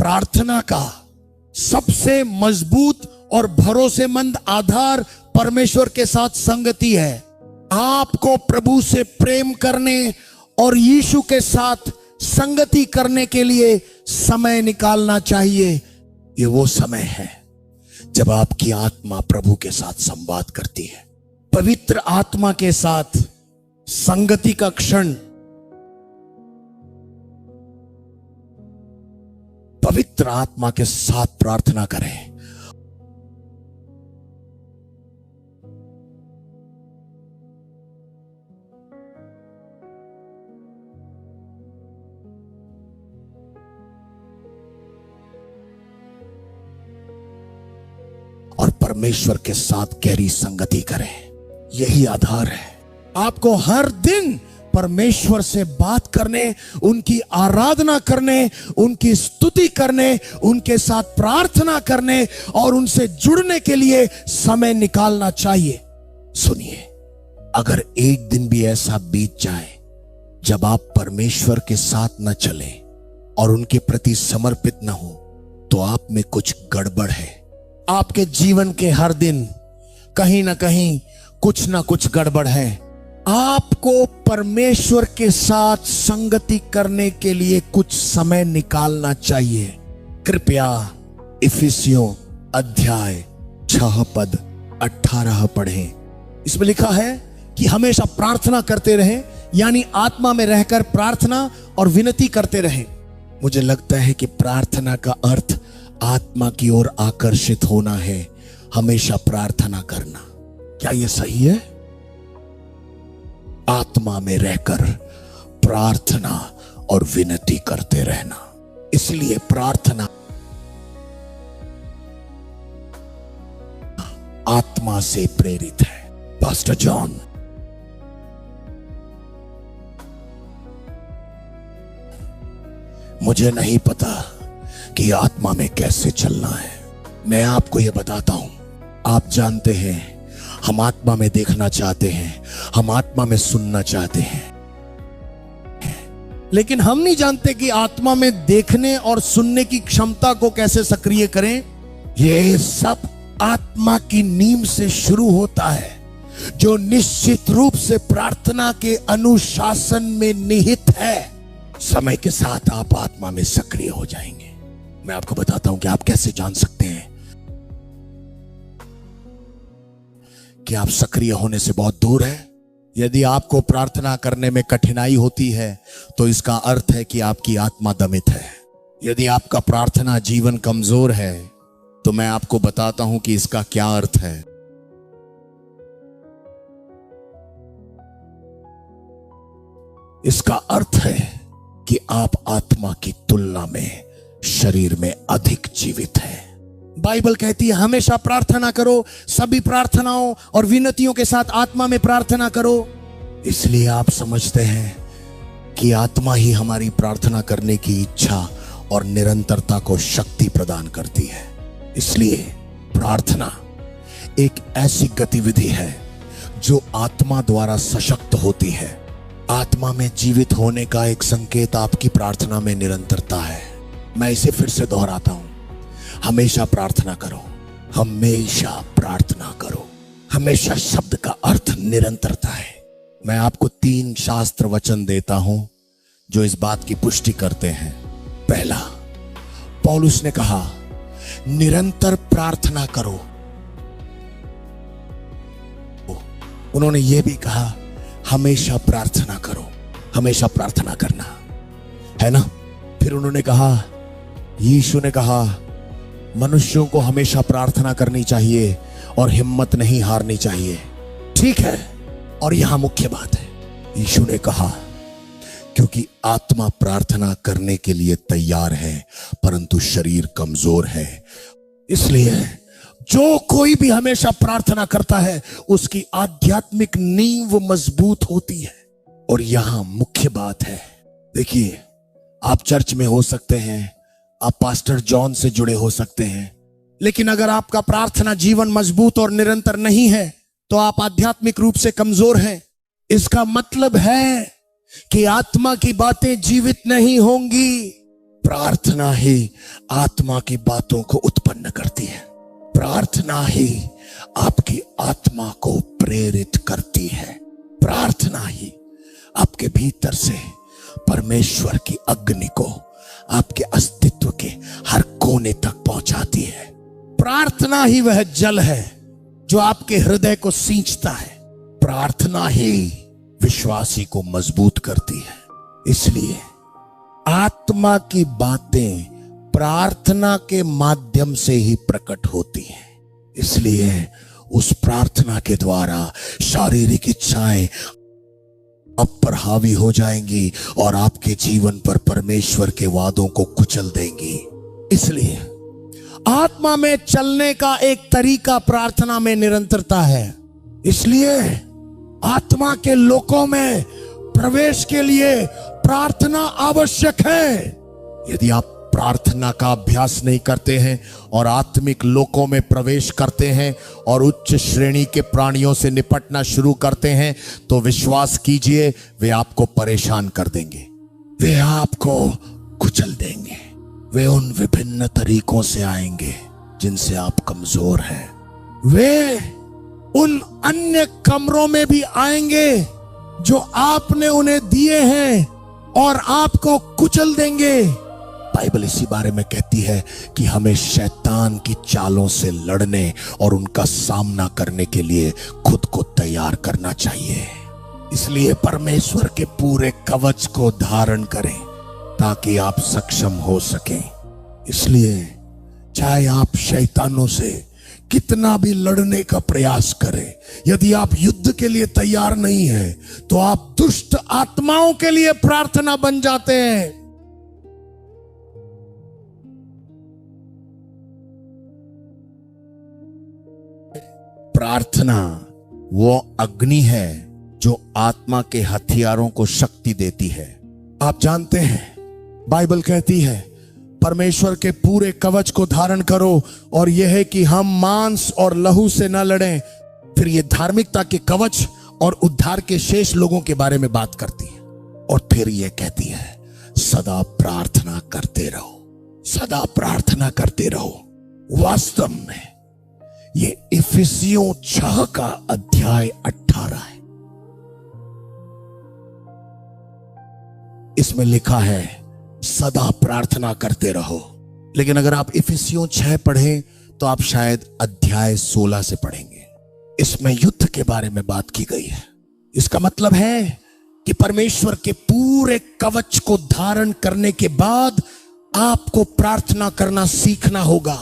प्रार्थना का सबसे मजबूत और भरोसेमंद आधार परमेश्वर के साथ संगति है। आपको प्रभु से प्रेम करने और यीशु के साथ संगति करने के लिए समय निकालना चाहिए। ये वो समय है जब आपकी आत्मा प्रभु के साथ संवाद करती है। पवित्र आत्मा के साथ संगति का क्षण पवित्र आत्मा के साथ प्रार्थना करें। और परमेश्वर के साथ गहरी संगति करें। यही आधार है। आपको हर दिन परमेश्वर से बात करने, उनकी आराधना करने, उनकी स्तुति करने, उनके साथ प्रार्थना करने और उनसे जुड़ने के लिए समय निकालना चाहिए। सुनिए, अगर एक दिन भी ऐसा बीत जाए जब आप परमेश्वर के साथ न चले और उनके प्रति समर्पित न हो, तो आप में कुछ गड़बड़ है। आपके जीवन के हर दिन कहीं ना कहीं कुछ ना कुछ गड़बड़ है। आपको परमेश्वर के साथ संगति करने के लिए कुछ समय निकालना चाहिए। कृपया इफिसियों अध्याय 6 पद 18 पढ़ें। इसमें लिखा है कि हमेशा प्रार्थना करते रहें, यानी आत्मा में रहकर प्रार्थना और विनती करते रहें। मुझे लगता है कि प्रार्थना का अर्थ आत्मा की ओर आकर्षित होना है, हमेशा प्रार्थना करना। क्या यह सही है? आत्मा में रहकर प्रार्थना और विनती करते रहना। इसलिए प्रार्थना आत्मा से प्रेरित है। पास्टर जॉन, मुझे नहीं पता कि आत्मा में कैसे चलना है। मैं आपको यह बताता हूं। आप जानते हैं, हम आत्मा में देखना चाहते हैं, हम आत्मा में सुनना चाहते हैं, लेकिन हम नहीं जानते कि आत्मा में देखने और सुनने की क्षमता को कैसे सक्रिय करें। यह सब आत्मा की नींव से शुरू होता है, जो निश्चित रूप से प्रार्थना के अनुशासन में निहित है। समय के साथ आप आत्मा में सक्रिय हो जाएंगे। मैं आपको बताता हूं कि आप कैसे जान सकते हैं कि आप सक्रिय होने से बहुत दूर हैं। यदि आपको प्रार्थना करने में कठिनाई होती है तो इसका अर्थ है कि आपकी आत्मा दमित है। यदि आपका प्रार्थना जीवन कमजोर है तो मैं आपको बताता हूं कि इसका क्या अर्थ है। इसका अर्थ है कि आप आत्मा की तुलना में शरीर में अधिक जीवित हैं। बाइबल कहती है हमेशा प्रार्थना करो, सभी प्रार्थनाओं और विनतियों के साथ आत्मा में प्रार्थना करो। इसलिए आप समझते हैं कि आत्मा ही हमारी प्रार्थना करने की इच्छा और निरंतरता को शक्ति प्रदान करती है। इसलिए प्रार्थना एक ऐसी गतिविधि है जो आत्मा द्वारा सशक्त होती है। आत्मा में जीवित होने का एक संकेत आपकी प्रार्थना में निरंतरता है। मैं इसे फिर से दोहराता हूं, हमेशा प्रार्थना करो, हमेशा प्रार्थना करो। हमेशा शब्द का अर्थ निरंतरता है। मैं आपको 3 शास्त्र वचन देता हूं जो इस बात की पुष्टि करते हैं। पहला, पौलुस ने कहा निरंतर प्रार्थना करो। उन्होंने यह भी कहा हमेशा प्रार्थना करो। हमेशा प्रार्थना करना है ना। फिर उन्होंने कहा, यीशु ने कहा मनुष्यों को हमेशा प्रार्थना करनी चाहिए और हिम्मत नहीं हारनी चाहिए। ठीक है, और यहां मुख्य बात है, यीशु ने कहा क्योंकि आत्मा प्रार्थना करने के लिए तैयार है परंतु शरीर कमजोर है। इसलिए जो कोई भी हमेशा प्रार्थना करता है उसकी आध्यात्मिक नींव मजबूत होती है। और यहां मुख्य बात है, देखिए, आप चर्च में हो सकते हैं, आप पास्टर जॉन से जुड़े हो सकते हैं, लेकिन अगर आपका प्रार्थना जीवन मजबूत और निरंतर नहीं है तो आप आध्यात्मिक रूप से कमजोर हैं। इसका मतलब है कि आत्मा की बातें जीवित नहीं होंगी। प्रार्थना ही आत्मा की बातों को उत्पन्न करती है। प्रार्थना ही आपकी आत्मा को प्रेरित करती है। प्रार्थना ही आपके भीतर से परमेश्वर की अग्नि को आपके अस्तित्व के हर कोने तक पहुंचाती है। प्रार्थना ही वह जल है जो आपके हृदय को सींचता है। प्रार्थना ही विश्वासी को मजबूत करती है। इसलिए आत्मा की बातें प्रार्थना के माध्यम से ही प्रकट होती हैं। इसलिए उस प्रार्थना के द्वारा शारीरिक इच्छाएं आप पर हावी हो जाएंगी और आपके जीवन पर परमेश्वर के वादों को कुचल देंगी। इसलिए आत्मा में चलने का एक तरीका प्रार्थना में निरंतरता है। इसलिए आत्मा के लोकों में प्रवेश के लिए प्रार्थना आवश्यक है। यदि आप प्रार्थना का अभ्यास नहीं करते हैं और आत्मिक लोकों में प्रवेश करते हैं और उच्च श्रेणी के प्राणियों से निपटना शुरू करते हैं, तो विश्वास कीजिए वे आपको परेशान कर देंगे, वे आपको कुचल देंगे। वे उन विभिन्न तरीकों से आएंगे जिनसे आप कमजोर हैं। वे उन अन्य कमरों में भी आएंगे जो आपने उन्हें दिए हैं और आपको कुचल देंगे। बाइबल इसी बारे में कहती है कि हमें शैतान की चालों से लड़ने और उनका सामना करने के लिए खुद को तैयार करना चाहिए। इसलिए परमेश्वर के पूरे कवच को धारण करें ताकि आप सक्षम हो सकें। इसलिए चाहे आप शैतानों से कितना भी लड़ने का प्रयास करें, यदि आप युद्ध के लिए तैयार नहीं हैं तो आप दुष्ट आत्माओं के लिए प्रार्थना बन जाते हैं। प्रार्थना वो अग्नि है जो आत्मा के हथियारों को शक्ति देती है। आप जानते हैं बाइबल कहती है परमेश्वर के पूरे कवच को धारण करो, और यह है कि हम मांस और लहू से न लड़ें। फिर यह धार्मिकता के कवच और उद्धार के शेष लोगों के बारे में बात करती है। और फिर यह कहती है सदा प्रार्थना करते रहो, सदा प्रार्थना करते रहो। वास्तव में ये इफिसियों 6 का अध्याय 18 है। इसमें लिखा है सदा प्रार्थना करते रहो। लेकिन अगर आप इफिसियों 6 पढ़ें तो आप शायद अध्याय 16 से पढ़ेंगे। इसमें युद्ध के बारे में बात की गई है। इसका मतलब है कि परमेश्वर के पूरे कवच को धारण करने के बाद आपको प्रार्थना करना सीखना होगा।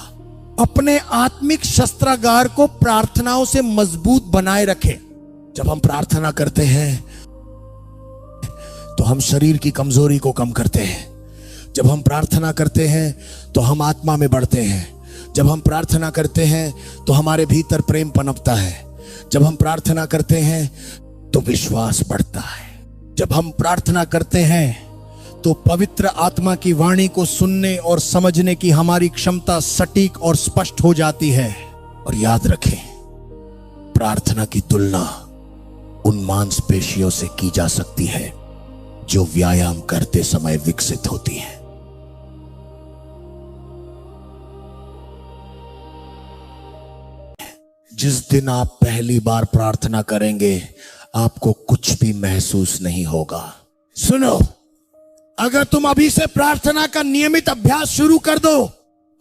अपने आत्मिक शस्त्रागार को प्रार्थनाओं से मजबूत बनाए रखें। जब हम प्रार्थना करते हैं तो हम शरीर की कमजोरी को कम करते हैं। जब हम प्रार्थना करते हैं तो हम आत्मा में बढ़ते हैं। जब हम प्रार्थना करते हैं तो हमारे भीतर प्रेम पनपता है। जब हम प्रार्थना करते हैं तो विश्वास बढ़ता है। जब हम प्रार्थना करते हैं तो पवित्र आत्मा की वाणी को सुनने और समझने की हमारी क्षमता सटीक और स्पष्ट हो जाती है। और याद रखें, प्रार्थना की तुलना उन मांसपेशियों से की जा सकती है जो व्यायाम करते समय विकसित होती है। जिस दिन आप पहली बार प्रार्थना करेंगे आपको कुछ भी महसूस नहीं होगा। सुनो, अगर तुम अभी से प्रार्थना का नियमित अभ्यास शुरू कर दो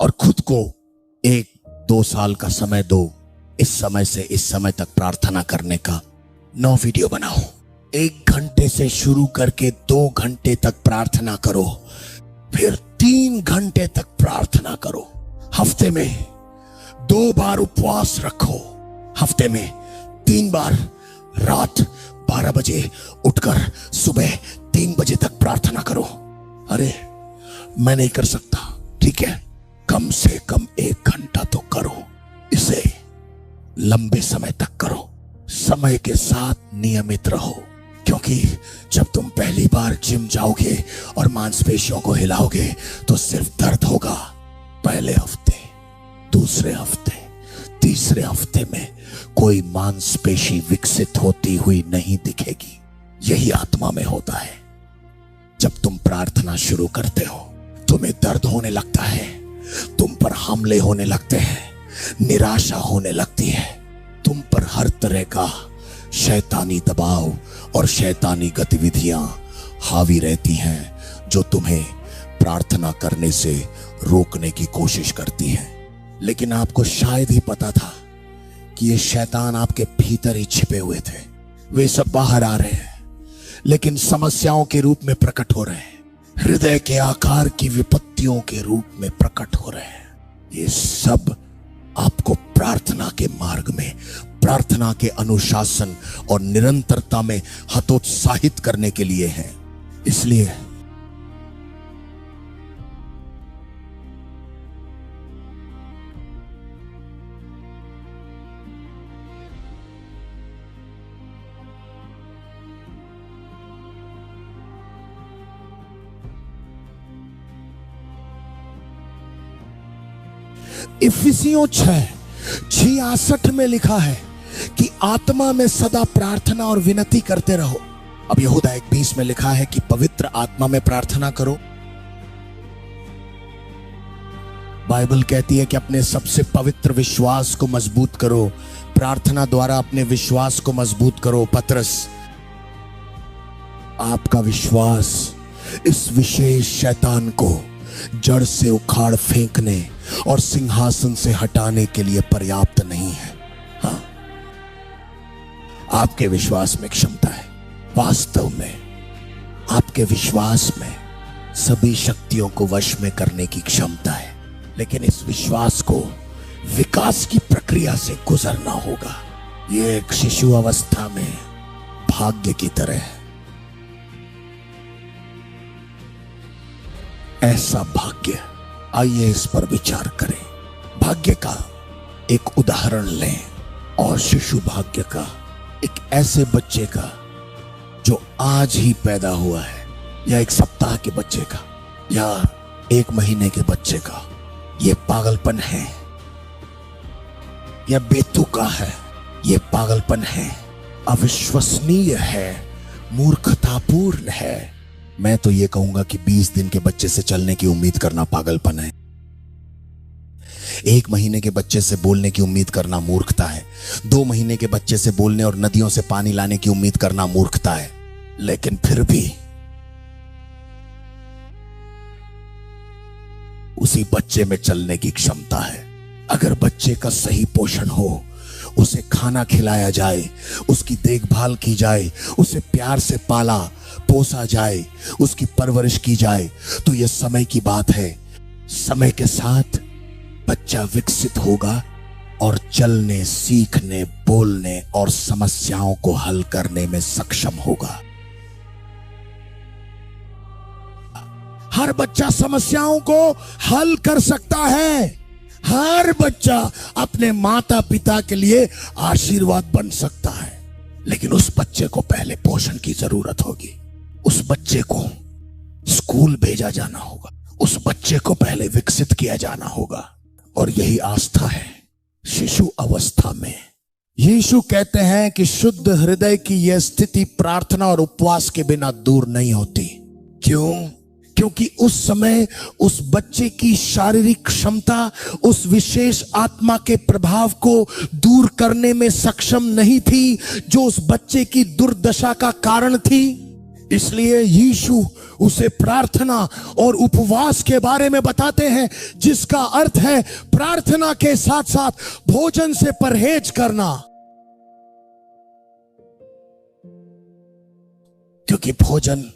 और खुद को 1-2 साल का समय दो, इस समय से इस समय तक प्रार्थना करने का 9 वीडियो बनाओ। 1 घंटे से शुरू करके 2 घंटे तक प्रार्थना करो, फिर 3 घंटे तक प्रार्थना करो। हफ्ते में 2 बार उपवास रखो। हफ्ते में 3 बार रात 12 बजे उठकर सुबह 3 बजे तक प्रार्थना करो। अरे मैं नहीं कर सकता, ठीक है, कम से कम 1 घंटा तो करो। इसे लंबे समय तक करो। समय के साथ नियमित रहो, क्योंकि जब तुम पहली बार जिम जाओगे और मांसपेशियों को हिलाओगे तो सिर्फ दर्द होगा। पहले हफ्ते, दूसरे हफ्ते, तीसरे हफ्ते में कोई मांसपेशी विकसित होती हुई नहीं दिखेगी। यही आत्मा में होता है। जब तुम प्रार्थना शुरू करते हो तुम्हें दर्द होने लगता है, तुम पर हमले होने लगते हैं, निराशा होने लगती है, तुम पर हर तरह का शैतानी दबाव और शैतानी गतिविधियां हावी रहती हैं जो तुम्हें प्रार्थना करने से रोकने की कोशिश करती हैं। लेकिन आपको शायद ही पता था कि ये शैतान आपके भीतर ही छिपे हुए थे। वे सब बाहर आ रहे हैं, लेकिन समस्याओं के रूप में प्रकट हो रहे हैं, हृदय के आकार की विपत्तियों के रूप में प्रकट हो रहे हैं। ये सब आपको प्रार्थना के मार्ग में, प्रार्थना के अनुशासन और निरंतरता में हतोत्साहित करने के लिए है। इसलिए इफिसियों 6:66 में लिखा है कि आत्मा में सदा प्रार्थना और विनती करते रहो। अब यहूदा 1:20 में लिखा है कि पवित्र आत्मा में प्रार्थना करो। बाइबल कहती है कि अपने सबसे पवित्र विश्वास को मजबूत करो, प्रार्थना द्वारा अपने विश्वास को मजबूत करो। पतरस, आपका विश्वास इस विशेष शैतान को जड़ से उखाड़ फेंकने और सिंहासन से हटाने के लिए पर्याप्त नहीं है। हाँ, आपके विश्वास में क्षमता है। वास्तव में आपके विश्वास में सभी शक्तियों को वश में करने की क्षमता है, लेकिन इस विश्वास को विकास की प्रक्रिया से गुजरना होगा। यह एक शिशु अवस्था में भाग्य की तरह है। ऐसा भाग्य, आइए इस पर विचार करें। भाग्य का एक उदाहरण लें और शिशु भाग्य का, एक ऐसे बच्चे का जो आज ही पैदा हुआ है, या एक सप्ताह के बच्चे का, या 1 महीने के बच्चे का। यह पागलपन है, यह बेतुका है, यह पागलपन है, अविश्वसनीय है, मूर्खतापूर्ण है। मैं तो यह कहूंगा कि 20 दिन के बच्चे से चलने की उम्मीद करना पागलपन है। 1 महीने के बच्चे से बोलने की उम्मीद करना मूर्खता है। 2 महीने के बच्चे से बोलने और नदियों से पानी लाने की उम्मीद करना मूर्खता है। लेकिन फिर भी उसी बच्चे में चलने की क्षमता है। अगर बच्चे का सही पोषण हो, उसे खाना खिलाया जाए, उसकी देखभाल की जाए, उसे प्यार से पाला पोसा जाए, उसकी परवरिश की जाए, तो यह समय की बात है। समय के साथ बच्चा विकसित होगा और चलने, सीखने, बोलने और समस्याओं को हल करने में सक्षम होगा। हर बच्चा समस्याओं को हल कर सकता है। हर बच्चा अपने माता पिता के लिए आशीर्वाद बन सकता है, लेकिन उस बच्चे को पहले पोषण की जरूरत होगी। उस बच्चे को स्कूल भेजा जाना होगा, उस बच्चे को पहले विकसित किया जाना होगा। और यही आस्था है शिशु अवस्था में। यीशु कहते हैं कि शुद्ध हृदय की यह स्थिति प्रार्थना और उपवास के बिना दूर नहीं होती। क्यों? क्योंकि उस समय उस बच्चे की शारीरिक क्षमता उस विशेष आत्मा के प्रभाव को दूर करने में सक्षम नहीं थी जो उस बच्चे की दुर्दशा का कारण थी। इसलिए यीशु उसे प्रार्थना और उपवास के बारे में बताते हैं, जिसका अर्थ है प्रार्थना के साथ साथ भोजन से परहेज करना। क्योंकि भोजन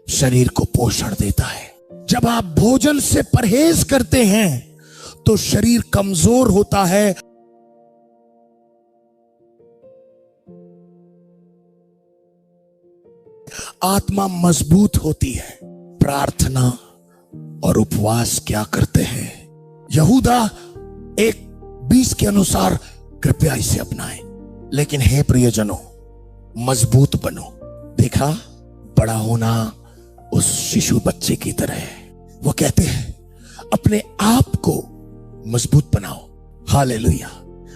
शरीर को पोषण देता है। जब आप भोजन से परहेज करते हैं तो शरीर कमजोर होता है, आत्मा मजबूत होती है। प्रार्थना और उपवास क्या करते हैं? यहूदा 1:20 के अनुसार कृपया इसे अपनाएं। लेकिन हे प्रियजनों, मजबूत बनो। देखा, बड़ा होना उस शिशु बच्चे की तरह है। वो कहते हैं अपने आप को मजबूत बनाओ। हालेलुया।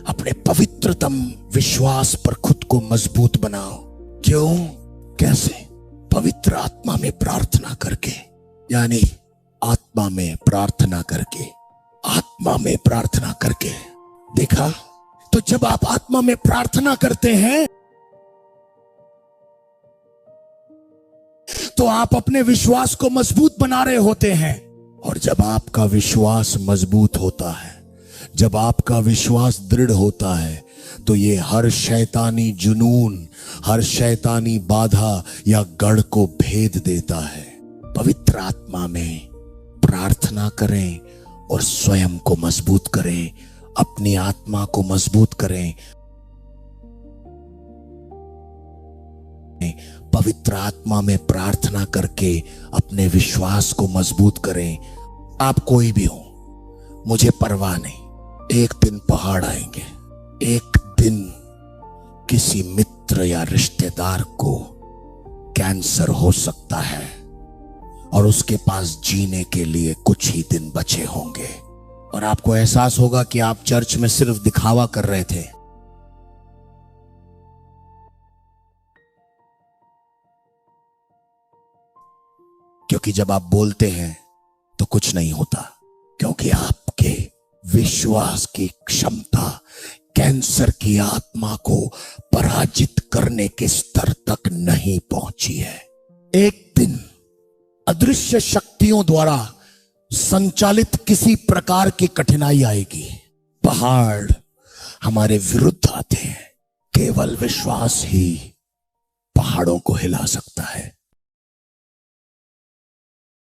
अपने पवित्रतम विश्वास पर खुद को मजबूत बनाओ। क्यों? कैसे? पवित्र आत्मा में प्रार्थना करके, यानी आत्मा में प्रार्थना करके, आत्मा में प्रार्थना करके। देखा? तो जब आप आत्मा में प्रार्थना करते हैं तो आप अपने विश्वास को मजबूत बना रहे होते हैं। और जब आपका विश्वास मजबूत होता है, जब आपका विश्वास दृढ़ होता है, तो ये हर शैतानी जुनून, हर शैतानी बाधा या गढ़ को भेद देता है। पवित्र आत्मा में प्रार्थना करें और स्वयं को मजबूत करें, अपनी आत्मा को मजबूत करें। पवित्र आत्मा में प्रार्थना करके अपने विश्वास को मजबूत करें। आप कोई भी हो, मुझे परवाह नहीं। एक दिन पहाड़ आएंगे, एक दिन किसी मित्र या रिश्तेदार को कैंसर हो सकता है और उसके पास जीने के लिए कुछ ही दिन बचे होंगे, और आपको एहसास होगा कि आप चर्च में सिर्फ दिखावा कर रहे थे। क्योंकि जब आप बोलते हैं तो कुछ नहीं होता, क्योंकि आपके विश्वास की क्षमता कैंसर की आत्मा को पराजित करने के स्तर तक नहीं पहुंची है। एक दिन अदृश्य शक्तियों द्वारा संचालित किसी प्रकार की कठिनाई आएगी, पहाड़ हमारे विरुद्ध आते हैं। केवल विश्वास ही पहाड़ों को हिला सकता है।